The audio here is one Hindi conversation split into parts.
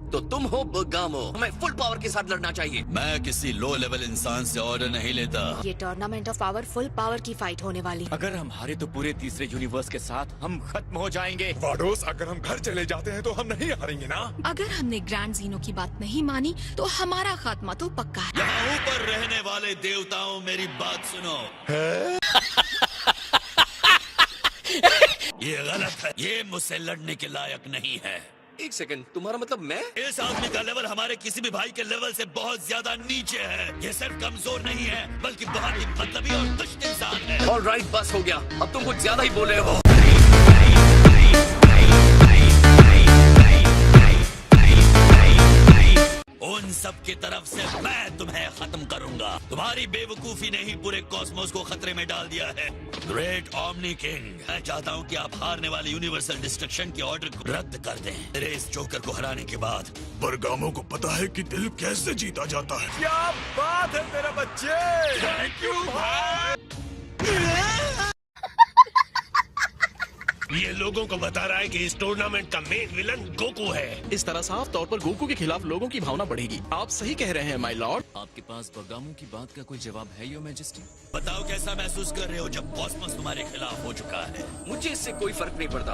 तो तुम हो बगामो। हमें फुल पावर के साथ लड़ना चाहिए। मैं किसी लो लेवल इंसान से ऑर्डर नहीं लेता। ये tournament of power full power की फाइट होने वाली। अगर हम हारे तो पूरे तीसरे यूनिवर्स के साथ हम खत्म हो जाएंगे। वाडोस, अगर हम घर चले जाते हैं तो हम नहीं हारेंगे ना? अगर हमने ग्रैंड जीनो की बात नहीं मानी तो हमारा खात्मा तो पक्का है। यहाँ ऊपर रहने वाले देवताओं, मेरी बात सुनो। ये गलत है। ये मुझसे लड़ने के लायक नहीं है। एक सेकंड, तुम्हारा मतलब मैं? इस आदमी का लेवल हमारे किसी भी भाई के लेवल से बहुत ज्यादा नीचे है। ये सिर्फ कमजोर नहीं है, बल्कि बहुत ही मतलबी और दुष्ट इंसान है। ऑलराइट, बस हो गया। अब तुम कुछ ज्यादा ही बोल रहे हो। उन सब की तरफ से मैं तुम्हें खत्म करूंगा। तुम्हारी बेवकूफी ने ही पूरे कॉस्मोस को खतरे में डाल दिया है। ग्रेट ओमनी किंग, मैं चाहता हूँ कि आप हारने वाले यूनिवर्सल डिस्ट्रक्शन के ऑर्डर को रद्द कर दें। मेरे इस जोकर को हराने के बाद बरगामो को पता है कि दिल कैसे जीता जाता है। क्या बात है मेरे बच्चे! थैंक यू भाई। ये लोगों को बता रहा है कि इस टूर्नामेंट का मेन विलन गोकू है। इस तरह साफ तौर पर गोकू के खिलाफ लोगों की भावना बढ़ेगी। आप सही कह रहे हैं माय लॉर्ड। आपके पास बगामो की बात का कोई जवाब है योर मैजेस्टी? बताओ कैसा महसूस कर रहे हो जब कॉस्मोस तुम्हारे खिलाफ हो चुका है? मुझे इससे कोई फर्क नहीं पड़ता।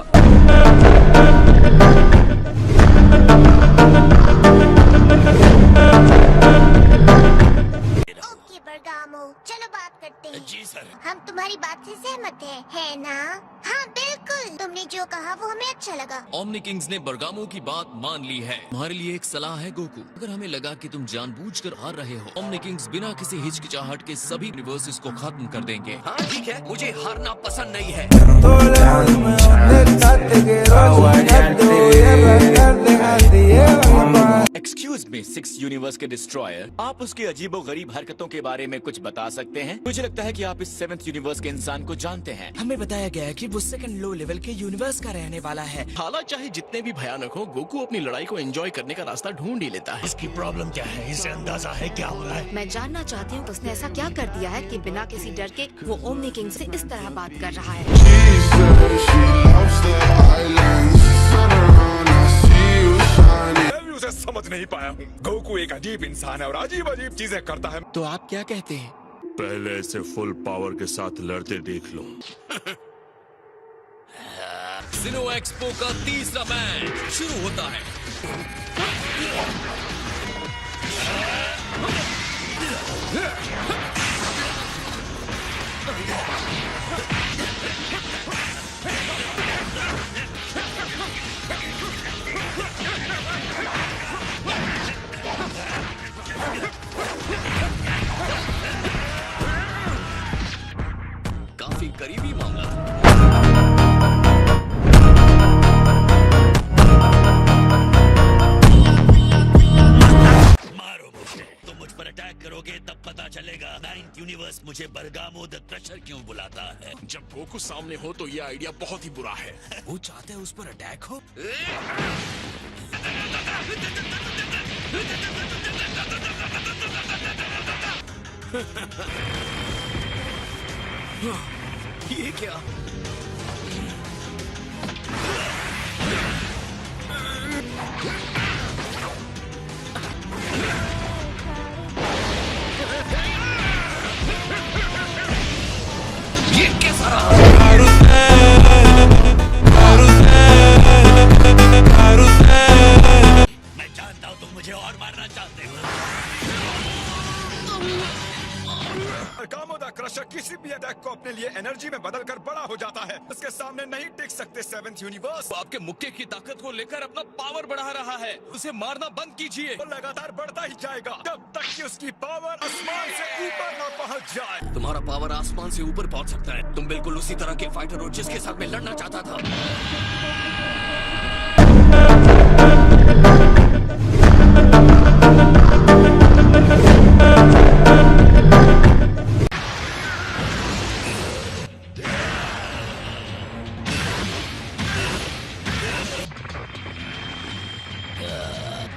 ओके बरगामो, चलो बात करते हैं। जी सर। हम तुम्हारी बात से सहमत है ना? हाँ बिल्कुल, तुमने जो कहा वो हमें अच्छा लगा। ओमनी किंग्स ने बरगामो की बात मान ली है। तुम्हारे लिए एक सलाह है गोकू। अगर हमें लगा कि तुम जानबूझकर हार रहे हो, ओमनी किंग्स बिना किसी हिचकिचाहट के सभी यूनिवर्सेस को खत्म कर देंगे। हाँ ठीक है, मुझे हारना पसंद नहीं है। एक्सक्यूज मी, 6 यूनिवर्स के डिस्ट्रॉयर, आप उसकी अजीबोगरीब हरकतों के बारे में कुछ बता सकते हैं? मुझे लगता है कि आप इस 7th यूनिवर्स के इंसान को जानते हैं। हमें बताया गया है कि वो सेकंड लो लेवल के यूनिवर्स का रहने वाला है। हालांकि चाहे जितने भी भयानक हो, गोकू अपनी लड़ाई को एंजॉय करने का रास्ता ढूंढ ही लेता है। इसकी प्रॉब्लम क्या है? इसे अंदाजा है क्या हो रहा है? मैं जानना चाहती हूँ उसने ऐसा क्या कर दिया है कि बिना किसी डर के वो ओमनी किंग से इस तरह बात कर रहा है। मैं भी उसे समझ नहीं पाया हूँ। गोकू एक अजीब इंसान है और अजीब अजीब चीजें करता है। तो आप क्या कहते हैं? पहले इसे फुल पावर के साथ लड़ते देख लो। सिनो एक्सपो का तीसरा मैच शुरू होता है। काफी करीबी मामला। मारो मुझे। तुम मुझ पर अटैक करोगे तब पता चलेगा 9th यूनिवर्स मुझे बरगामो द क्रशर क्यों बुलाता है। जब गोकू सामने हो तो ये आइडिया बहुत ही बुरा है। वो चाहते हैं उस पर अटैक हो। ये क्या? ये कैसा रहा? मैं जानता हूँ तुम मुझे और मारना चाहते हो। बरगामो द क्रशर किसी भी अटैक को अपने लिए एनर्जी में बदलकर बड़ा हो जाता है। उसके सामने नहीं टिक सकते 7th यूनिवर्स। वो आपके मुक्के की ताकत को लेकर अपना पावर बढ़ा रहा है। उसे मारना बंद कीजिए। वो लगातार बढ़ता ही जाएगा जब तक कि उसकी पावर आसमान से ऊपर न पहुंच जाए। तुम्हारा पावर आसमान से ऊपर पहुंच सकता है। तुम बिल्कुल उसी तरह के फाइटर हो जिसके साथ मैं लड़ना चाहता था।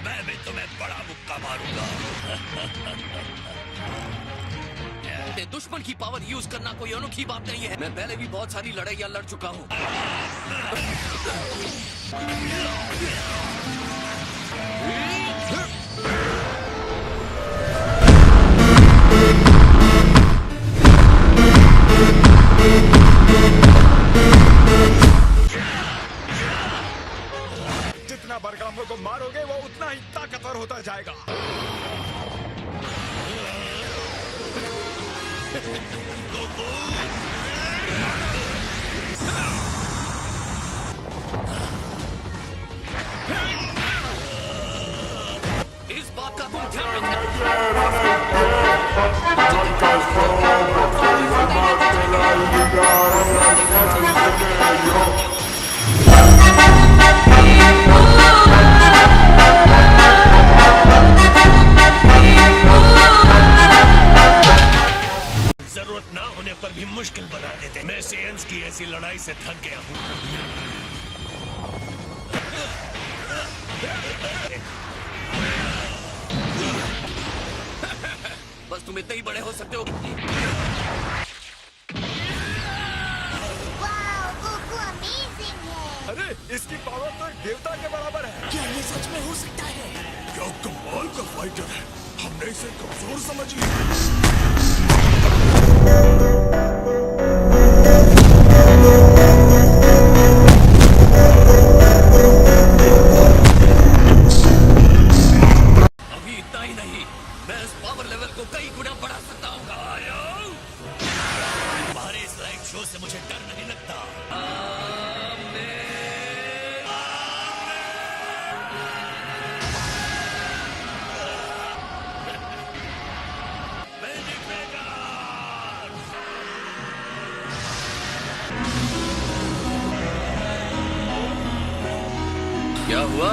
मैं भी तुम्हें बड़ा मुक्का मारूंगा। दुश्मन की पावर यूज करना कोई अनोखी बात नहीं है। मैं पहले भी बहुत सारी लड़ाइयाँ लड़ चुका हूँ। जितना बरगामो को मारोगे वो उतना ही ताकतवर होता जाएगा। इस बात का तुम ध्यान जरूरत ना होने पर भी मुश्किल बना देते। मैं सेयंस की ऐसी लड़ाई से थक गया हूँ। बस तुम इतने ही बड़े हो सकते हो। वाओ, गोकू अमेजिंग है। अरे इसकी पावर तो एक देवता के बराबर है। क्या ये सच में हो सकता है? क्या कमाल का फाइटर है। हमने इसे कमजोर समझ लिया। अभी इतना ही नहीं, मैं इस पावर लेवल को कई गुना बढ़ा सकता हूँ। तुम्हारे इस लाइव शो से मुझे डर नहीं लगता। क्या हुआ?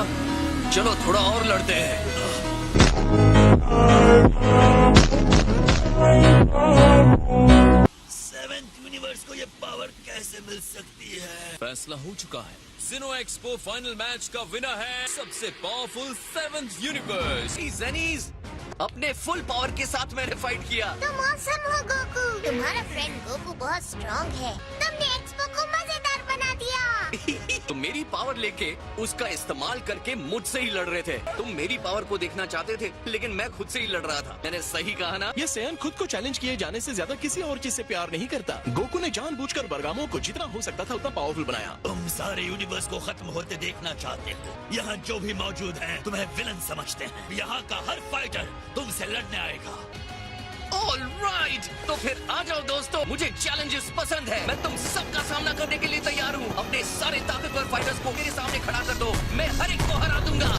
चलो थोड़ा और लड़ते हैं। सेवेंथ यूनिवर्स को ये पावर कैसे मिल सकती है? फैसला हो चुका है। जिनो एक्सपो फाइनल मैच का विनर है सबसे पावरफुल 7th यूनिवर्स। जेनीज, अपने फुल पावर के साथ मैंने फाइट किया। तुम ऑसम हो गोकू। तुम्हारा फ्रेंड गोकू बहुत स्ट्रॉन्ग है। तुमने एक्सपो को मजेदार बना दिया। तो मेरी पावर लेके उसका इस्तेमाल करके मुझसे ही लड़ रहे थे। तुम मेरी पावर को देखना चाहते थे, लेकिन मैं खुद से ही लड़ रहा था। मैंने सही कहा ना? ये सेयन खुद को चैलेंज किए जाने से ज्यादा किसी और चीज से प्यार नहीं करता। गोकू ने जानबूझकर बरगामो को जितना हो सकता था उतना पावरफुल बनाया। तुम सारे यूनिवर्स को खत्म होते देखना चाहते हो। यहाँ जो भी मौजूद हैं तुम्हें विलन समझते हैं। यहाँ का हर फाइटर तुमसे लड़ने आएगा। ऑल राइट, तो फिर आ जाओ दोस्तों, मुझे चैलेंजेस पसंद है। मैं तुम सबका सामना करने के लिए तैयार हूँ। अपने सारे ताकतवर फाइटर्स को मेरे सामने खड़ा कर दो, मैं हर एक को हरा दूंगा।